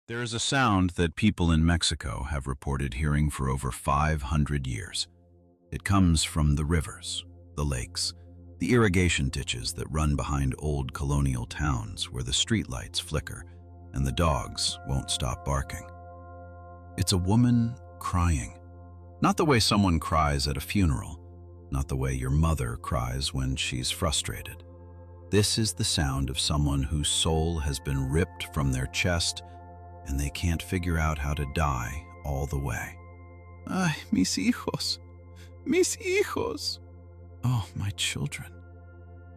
There is a sound that people in Mexico have reported hearing for over 500 years. It comes from the rivers, the lakes, the irrigation ditches that run behind old colonial towns where the streetlights flicker and the dogs won't stop barking. It's a woman crying. Not the way someone cries at a funeral, not the way your mother cries when she's frustrated. This is the sound of someone whose soul has been ripped from their chest and they can't figure out how to die all the way. Ay, mis hijos, mis hijos. Oh, my children,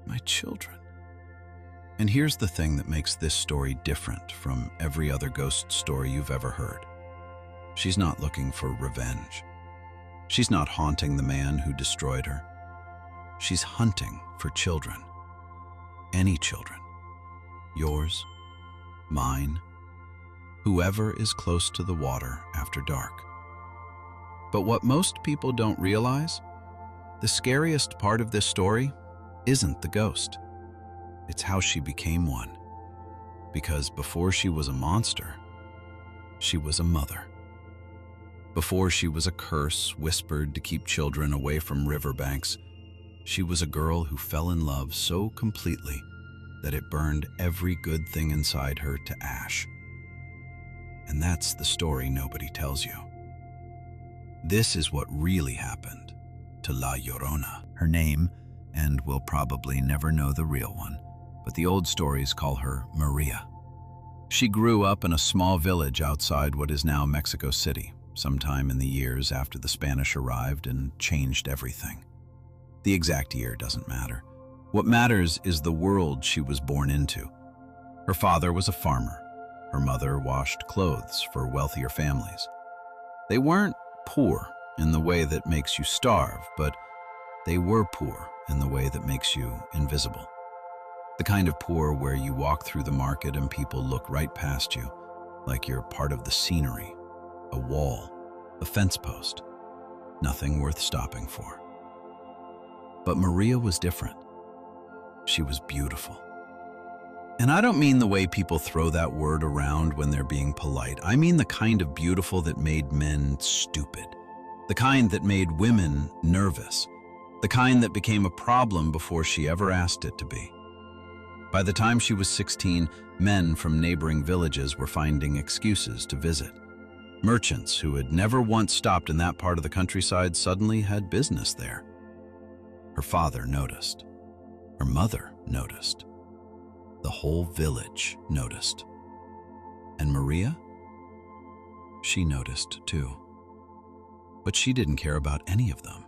my children. And here's the thing that makes this story different from every other ghost story you've ever heard. She's not looking for revenge. She's not haunting the man who destroyed her. She's hunting for children. Any children. Yours, mine, whoever is close to the water after dark. But what most people don't realize, the scariest part of this story isn't the ghost. It's how she became one. Because before she was a monster, she was a mother. Before she was a curse whispered to keep children away from riverbanks, she was a girl who fell in love so completely that it burned every good thing inside her to ash. And that's the story nobody tells you. This is what really happened to La Llorona. Her name, and we'll probably never know the real one, but the old stories call her Maria. She grew up in a small village outside what is now Mexico City, sometime in the years after the Spanish arrived and changed everything. The exact year doesn't matter. What matters is the world she was born into. Her father was a farmer. Her mother washed clothes for wealthier families. They weren't poor in the way that makes you starve, but they were poor in the way that makes you invisible. The kind of poor where you walk through the market and people look right past you, like you're part of the scenery, a wall, a fence post, nothing worth stopping for. But Maria was different. She was beautiful. And I don't mean the way people throw that word around when they're being polite. I mean the kind of beautiful that made men stupid, the kind that made women nervous, the kind that became a problem before she ever asked it to be. By the time she was 16, men from neighboring villages were finding excuses to visit. Merchants who had never once stopped in that part of the countryside suddenly had business there. Her father noticed. Her mother noticed. The whole village noticed. And Maria? She noticed too. But she didn't care about any of them,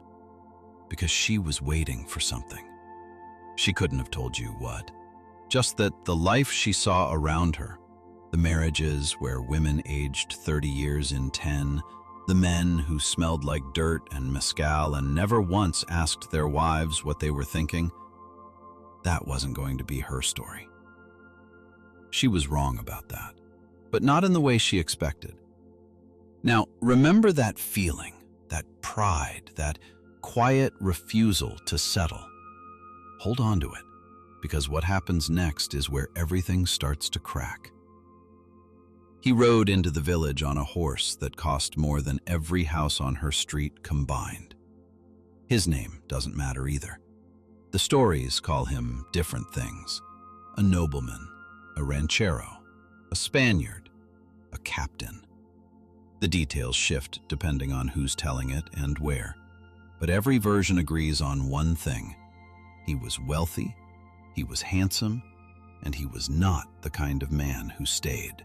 because she was waiting for something. She couldn't have told you what. Just that the life she saw around her, the marriages where women aged 30 years in 10, the men who smelled like dirt and mezcal and never once asked their wives what they were thinking, that wasn't going to be her story. She was wrong about that, but not in the way she expected. Now, remember that feeling, that pride, that quiet refusal to settle. Hold on to it, because what happens next is where everything starts to crack. He rode into the village on a horse that cost more than every house on her street combined. His name doesn't matter either. The stories call him different things: a nobleman, a ranchero, a Spaniard, a captain. The details shift depending on who's telling it and where, but every version agrees on one thing: he was wealthy, he was handsome, and he was not the kind of man who stayed.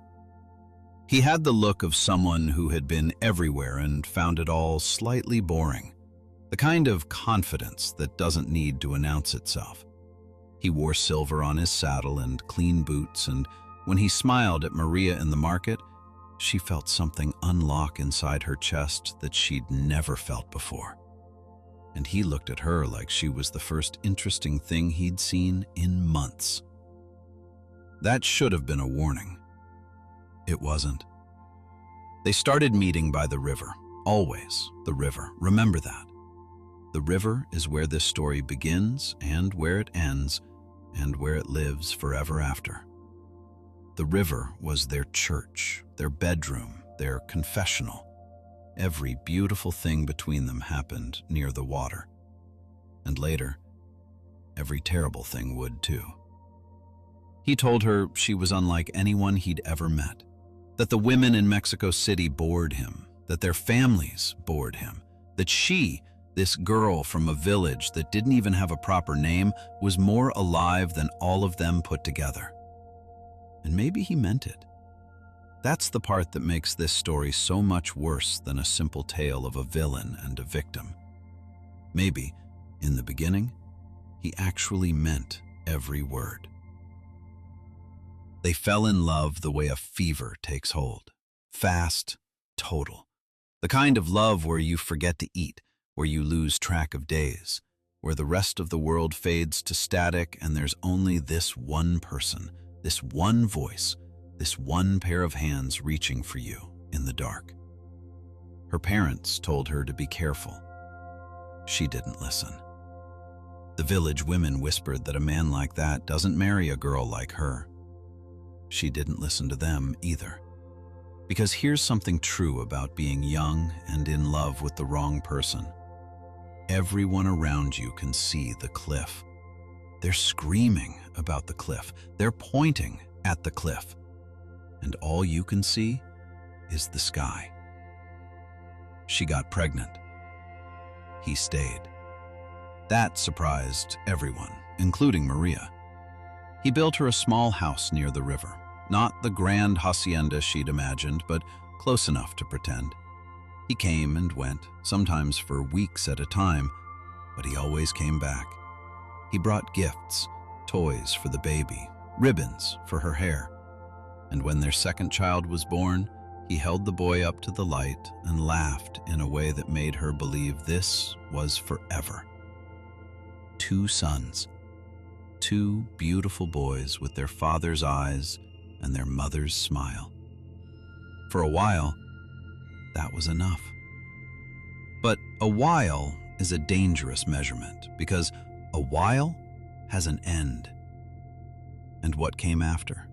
He had the look of someone who had been everywhere and found it all slightly boring, the kind of confidence that doesn't need to announce itself. He wore silver on his saddle and clean boots, and when he smiled at Maria in the market, she felt something unlock inside her chest that she'd never felt before. And he looked at her like she was the first interesting thing he'd seen in months. That should have been a warning. It wasn't. They started meeting by the river. Always the river. Remember that. The river is where this story begins and where it ends and where it lives forever after. The river was their church, their bedroom, their confessional. Every beautiful thing between them happened near the water. And later, every terrible thing would too. He told her she was unlike anyone he'd ever met, that the women in Mexico City bored him, that their families bored him, that she, this girl from a village that didn't even have a proper name, was more alive than all of them put together. And maybe he meant it. That's the part that makes this story so much worse than a simple tale of a villain and a victim. Maybe, in the beginning, he actually meant every word. They fell in love the way a fever takes hold. Fast, total. The kind of love where you forget to eat, where you lose track of days, where the rest of the world fades to static and there's only this one person, this one voice, this one pair of hands reaching for you in the dark. Her parents told her to be careful. She didn't listen. The village women whispered that a man like that doesn't marry a girl like her. She didn't listen to them either. Because here's something true about being young and in love with the wrong person. Everyone around you can see the cliff. They're screaming about the cliff. They're pointing at the cliff. And all you can see is the sky. She got pregnant. He stayed. That surprised everyone, including Maria. He built her a small house near the river. Not the grand hacienda she'd imagined, but close enough to pretend. He came and went, sometimes for weeks at a time, but he always came back. He brought gifts, toys for the baby, ribbons for her hair. And when their second child was born, he held the boy up to the light and laughed in a way that made her believe this was forever. 2 sons, 2 beautiful boys with their father's eyes and their mother's smile. For a while, that was enough. But a while is a dangerous measurement because a while has an end. And what came after?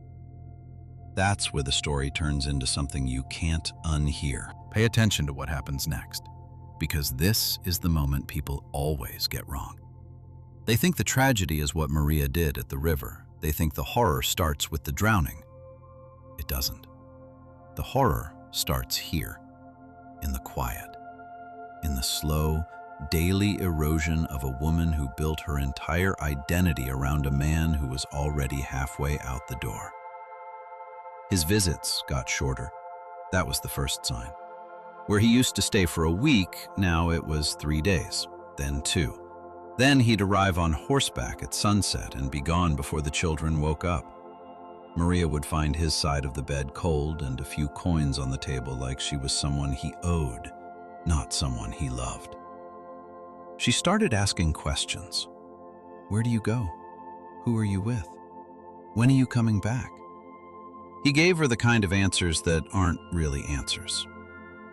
That's where the story turns into something you can't unhear. Pay attention to what happens next, because this is the moment people always get wrong. They think the tragedy is what Maria did at the river. They think the horror starts with the drowning. It doesn't. The horror starts here, in the quiet, in the slow, daily erosion of a woman who built her entire identity around a man who was already halfway out the door. His visits got shorter. That was the first sign. Where he used to stay for a week, now it was 3 days, then 2. Then he'd arrive on horseback at sunset and be gone before the children woke up. Maria would find his side of the bed cold and a few coins on the table like she was someone he owed, not someone he loved. She started asking questions. Where do you go? Who are you with? When are you coming back? He gave her the kind of answers that aren't really answers.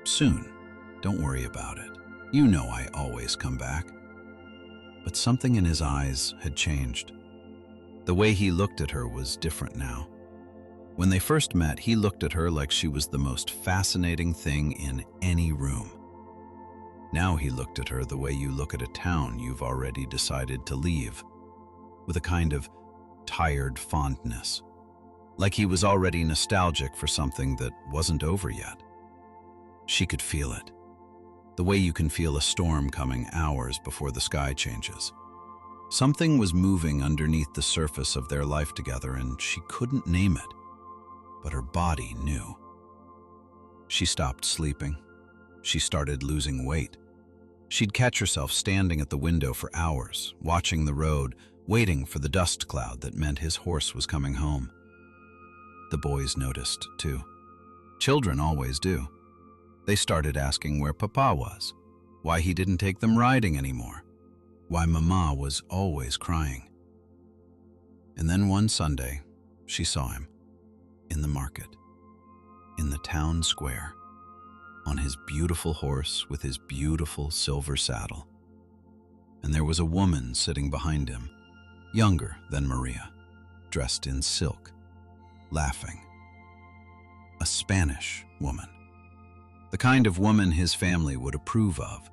Soon. Don't worry about it. You know I always come back. But something in his eyes had changed. The way he looked at her was different now. When they first met, he looked at her like she was the most fascinating thing in any room. Now he looked at her the way you look at a town you've already decided to leave, with a kind of tired fondness, like he was already nostalgic for something that wasn't over yet. She could feel it, the way you can feel a storm coming hours before the sky changes. Something was moving underneath the surface of their life together, and she couldn't name it, but her body knew. She stopped sleeping. She started losing weight. She'd catch herself standing at the window for hours, watching the road, waiting for the dust cloud that meant his horse was coming home. The boys noticed, too. Children always do. They started asking where Papa was, why he didn't take them riding anymore, why Mama was always crying. And then one Sunday, she saw him, in the market, in the town square, on his beautiful horse with his beautiful silver saddle. And there was a woman sitting behind him, younger than Maria, dressed in silk. laughing. A Spanish woman. The kind of woman his family would approve of.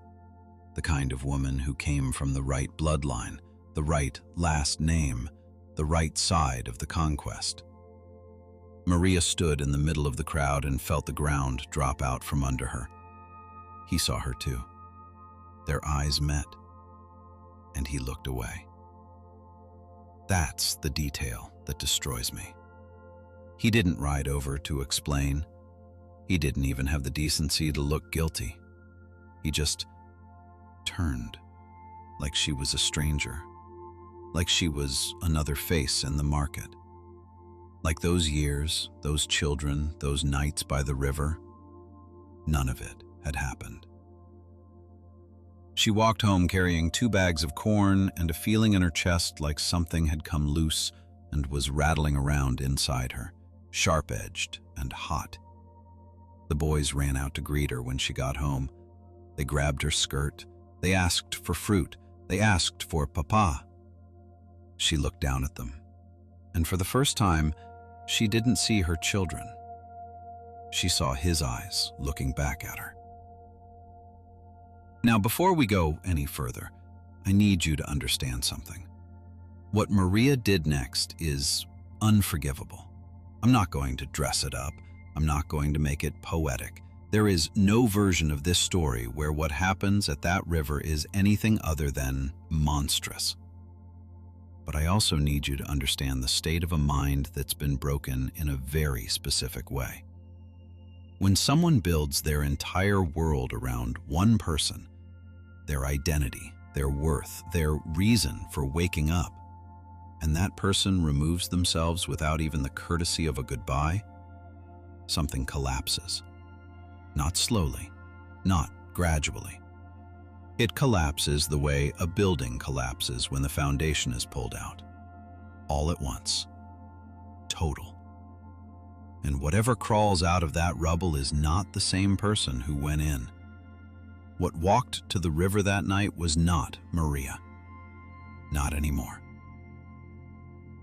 The kind of woman who came from the right bloodline, the right last name, the right side of the conquest. Maria stood in the middle of the crowd and felt the ground drop out from under her. He saw her too. Their eyes met, and he looked away. That's the detail that destroys me. He didn't ride over to explain. He didn't even have the decency to look guilty. He just turned, like she was a stranger, like she was another face in the market. Like those years, those children, those nights by the river, none of it had happened. She walked home carrying 2 bags of corn and a feeling in her chest like something had come loose and was rattling around inside her, sharp-edged and hot. The boys ran out to greet her when she got home. They grabbed her skirt. They asked for fruit. They asked for papa. She looked down at them, and for the first time, she didn't see her children. She saw his eyes looking back at her. Now, before we go any further, I need you to understand something. What Maria did next is unforgivable. I'm not going to dress it up. I'm not going to make it poetic. There is no version of this story where what happens at that river is anything other than monstrous. But I also need you to understand the state of a mind that's been broken in a very specific way. When someone builds their entire world around one person, their identity, their worth, their reason for waking up, and that person removes themselves without even the courtesy of a goodbye, something collapses. Not slowly, not gradually. It collapses the way a building collapses when the foundation is pulled out. All at once. Total. And whatever crawls out of that rubble is not the same person who went in. What walked to the river that night was not Maria. Not anymore.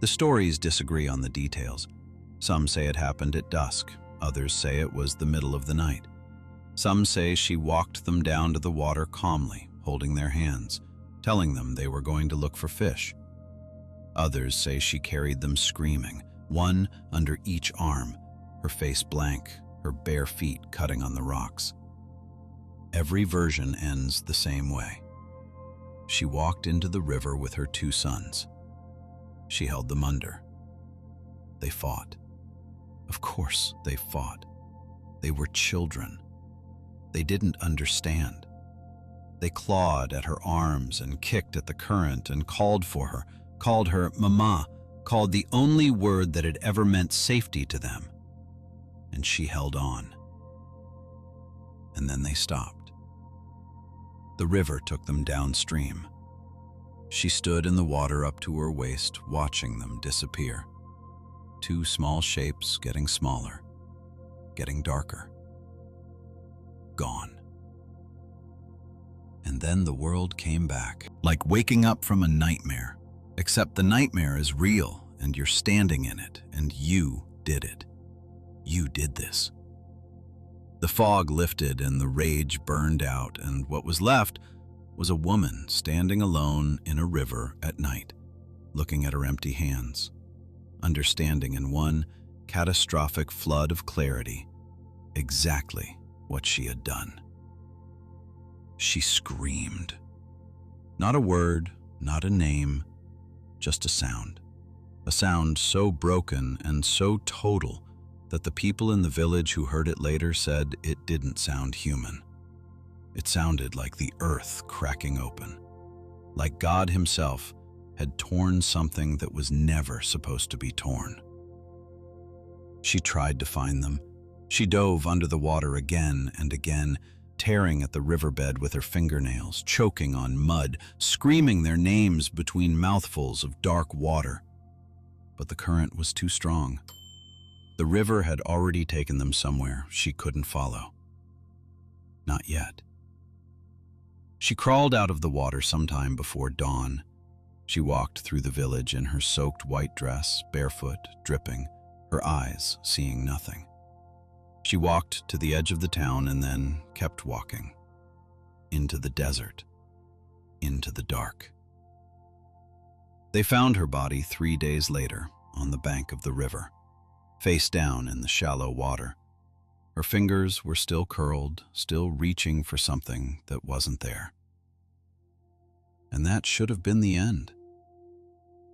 The stories disagree on the details. Some say it happened at dusk. Others say it was the middle of the night. Some say she walked them down to the water calmly, holding their hands, telling them they were going to look for fish. Others say she carried them screaming, one under each arm, her face blank, her bare feet cutting on the rocks. Every version ends the same way. She walked into the river with her 2 sons. She held them under. They fought. Of course they fought. They were children. They didn't understand. They clawed at her arms and kicked at the current and called for her, called her mama, called the only word that had ever meant safety to them. And she held on. And then they stopped. The river took them downstream. She stood in the water up to her waist, watching them disappear. 2 small shapes getting smaller, getting darker. Gone. And then the world came back, like waking up from a nightmare, except the nightmare is real and you're standing in it, and you did it. You did this. The fog lifted and the rage burned out, and what was left was a woman standing alone in a river at night, looking at her empty hands, understanding in one catastrophic flood of clarity exactly what she had done. She screamed. Not a word, not a name, just a sound. A sound so broken and so total that the people in the village who heard it later said it didn't sound human. It sounded like the earth cracking open, like God himself had torn something that was never supposed to be torn. She tried to find them. She dove under the water again and again, tearing at the riverbed with her fingernails, choking on mud, screaming their names between mouthfuls of dark water. But the current was too strong. The river had already taken them somewhere she couldn't follow. Not yet. She crawled out of the water sometime before dawn. She walked through the village in her soaked white dress, barefoot, dripping, her eyes seeing nothing. She walked to the edge of the town and then kept walking. Into the desert. Into the dark. They found her body 3 days later on the bank of the river, face down in the shallow water. Her fingers were still curled, still reaching for something that wasn't there. And that should have been the end.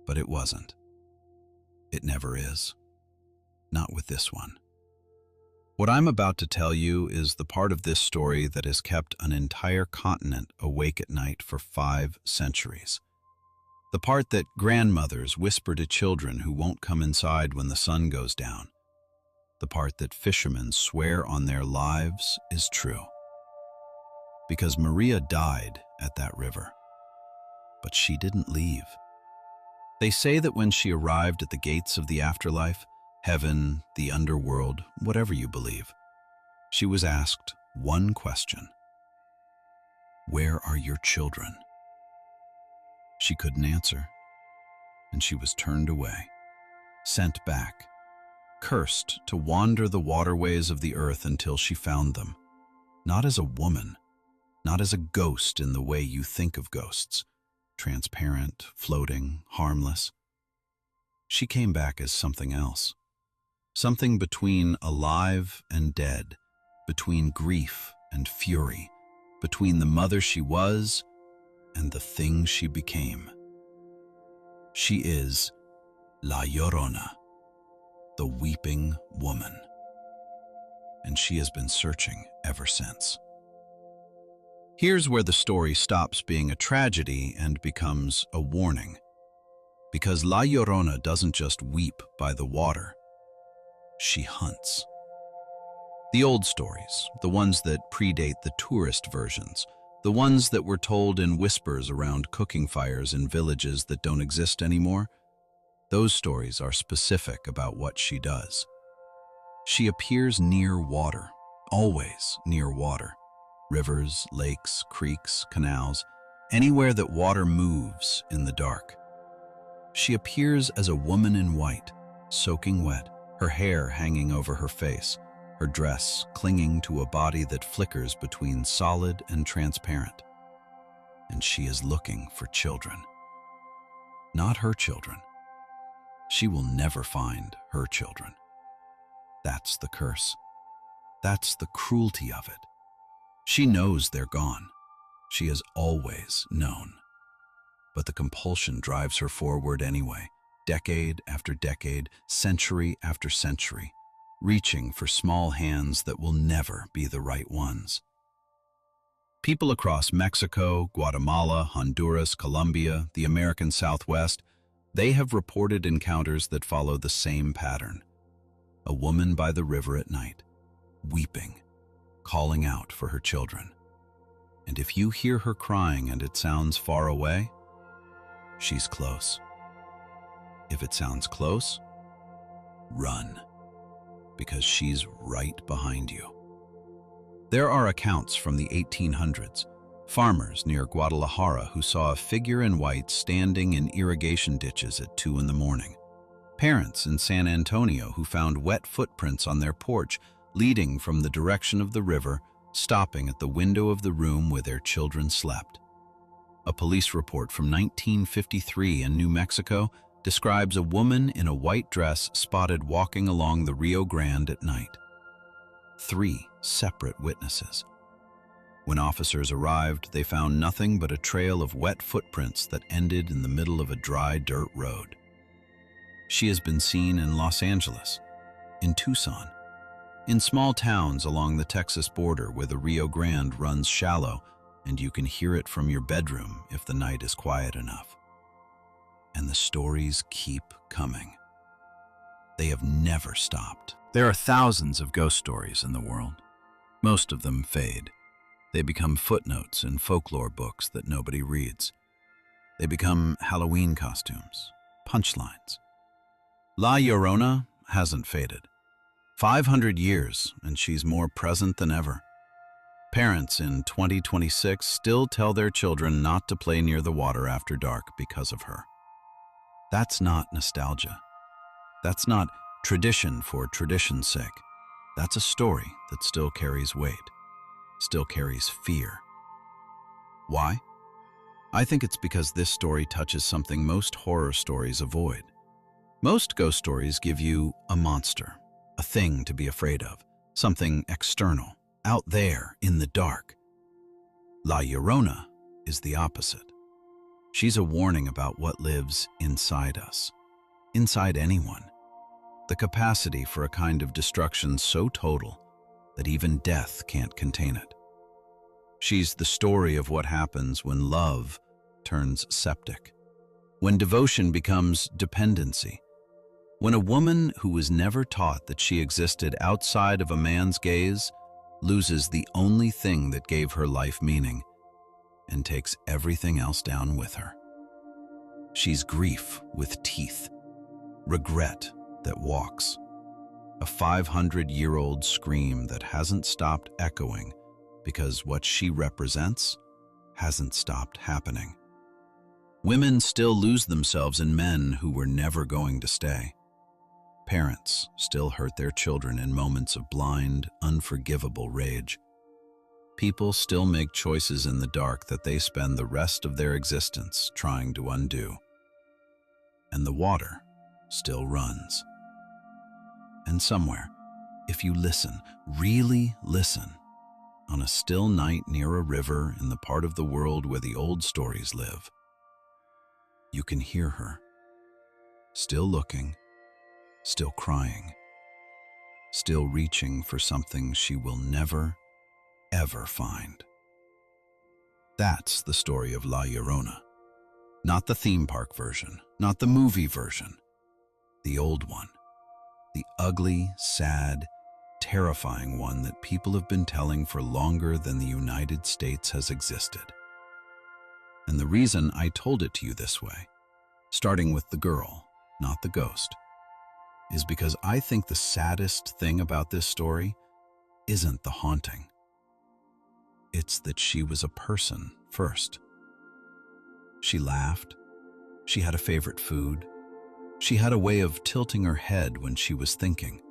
But it wasn't. It never is. Not with this one. What I'm about to tell you is the part of this story that has kept an entire continent awake at night for 5 centuries. The part that grandmothers whisper to children who won't come inside when the sun goes down. The part that fishermen swear on their lives is true. Because Maria died at that river. But she didn't leave. They say that when she arrived at the gates of the afterlife, heaven, the underworld, whatever you believe, she was asked one question. Where are your children? She couldn't answer, and she was turned away, sent back, cursed to wander the waterways of the earth until she found them, not as a woman, not as a ghost in the way you think of ghosts, transparent, floating, harmless. She came back as something else. Something between alive and dead, between grief and fury, between the mother she was and the thing she became. She is La Llorona, the weeping woman. And she has been searching ever since. Here's where the story stops being a tragedy and becomes a warning. Because La Llorona doesn't just weep by the water. She hunts. The old stories, the ones that predate the tourist versions, the ones that were told in whispers around cooking fires in villages that don't exist anymore, those stories are specific about what she does. She appears near water, always near water. Rivers, lakes, creeks, canals, anywhere that water moves in the dark. She appears as a woman in white, soaking wet, her hair hanging over her face, her dress clinging to a body that flickers between solid and transparent. And she is looking for children. Not her children. She will never find her children. That's the curse. That's the cruelty of it. She knows they're gone. She has always known. But the compulsion drives her forward anyway, decade after decade, century after century, reaching for small hands that will never be the right ones. People across Mexico, Guatemala, Honduras, Colombia, the American Southwest, they have reported encounters that follow the same pattern. A woman by the river at night, weeping, calling out for her children. And if you hear her crying and it sounds far away, she's close. If it sounds close, run, because she's right behind you. There are accounts from the 1800s, farmers near Guadalajara who saw a figure in white standing in irrigation ditches at 2 in the morning. Parents in San Antonio who found wet footprints on their porch leading from the direction of the river, stopping at the window of the room where their children slept. A police report from 1953 in New Mexico describes a woman in a white dress spotted walking along the Rio Grande at night. 3 separate witnesses. When officers arrived, they found nothing but a trail of wet footprints that ended in the middle of a dry dirt road. She has been seen in Los Angeles, in Tucson, in small towns along the Texas border where the Rio Grande runs shallow and you can hear it from your bedroom if the night is quiet enough. And the stories keep coming. They have never stopped. There are thousands of ghost stories in the world. Most of them fade. They become footnotes in folklore books that nobody reads. They become Halloween costumes, punchlines. La Llorona hasn't faded. 500 years, and she's more present than ever. Parents in 2026 still tell their children not to play near the water after dark because of her. That's not nostalgia. That's not tradition for tradition's sake. That's a story that still carries weight, still carries fear. Why? I think it's because this story touches something most horror stories avoid. Most ghost stories give you a monster, a thing to be afraid of, something external, out there in the dark. La Llorona is the opposite. She's a warning about what lives inside us, inside anyone. The capacity for a kind of destruction so total that even death can't contain it. She's the story of what happens when love turns septic, when devotion becomes dependency, when a woman who was never taught that she existed outside of a man's gaze loses the only thing that gave her life meaning and takes everything else down with her. She's grief with teeth, regret that walks, a 500-year-old scream that hasn't stopped echoing because what she represents hasn't stopped happening. Women still lose themselves in men who were never going to stay. Parents still hurt their children in moments of blind, unforgivable rage. People still make choices in the dark that they spend the rest of their existence trying to undo. And the water still runs. And somewhere, if you listen, really listen, on a still night near a river in the part of the world where the old stories live, you can hear her, still looking, still crying, still reaching for something she will never, ever find. That's the story of La Llorona. Not the theme park version, not the movie version, the old one. The ugly, sad, terrifying one that people have been telling for longer than the United States has existed. And the reason I told it to you this way, starting with the girl, not the ghost, is because I think the saddest thing about this story isn't the haunting. It's that she was a person first. She laughed. She had a favorite food. She had a way of tilting her head when she was thinking.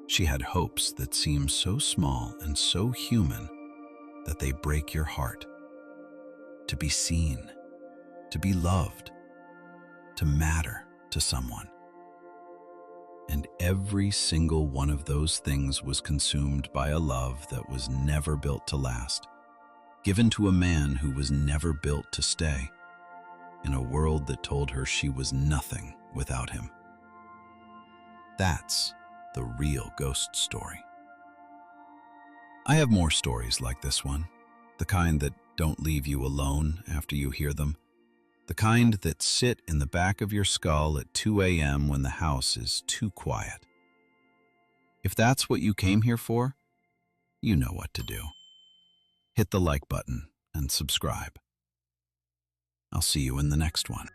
She had hopes that seem so small and so human that they break your heart. To be seen, to be loved, to matter to someone. And every single one of those things was consumed by a love that was never built to last, given to a man who was never built to stay, in a world that told her she was nothing without him. That's the real ghost story. I have more stories like this one, the kind that don't leave you alone after you hear them, the kind that sit in the back of your skull at 2 a.m. when the house is too quiet. If that's what you came here for, you know what to do. Hit the like button and subscribe. I'll see you in the next one.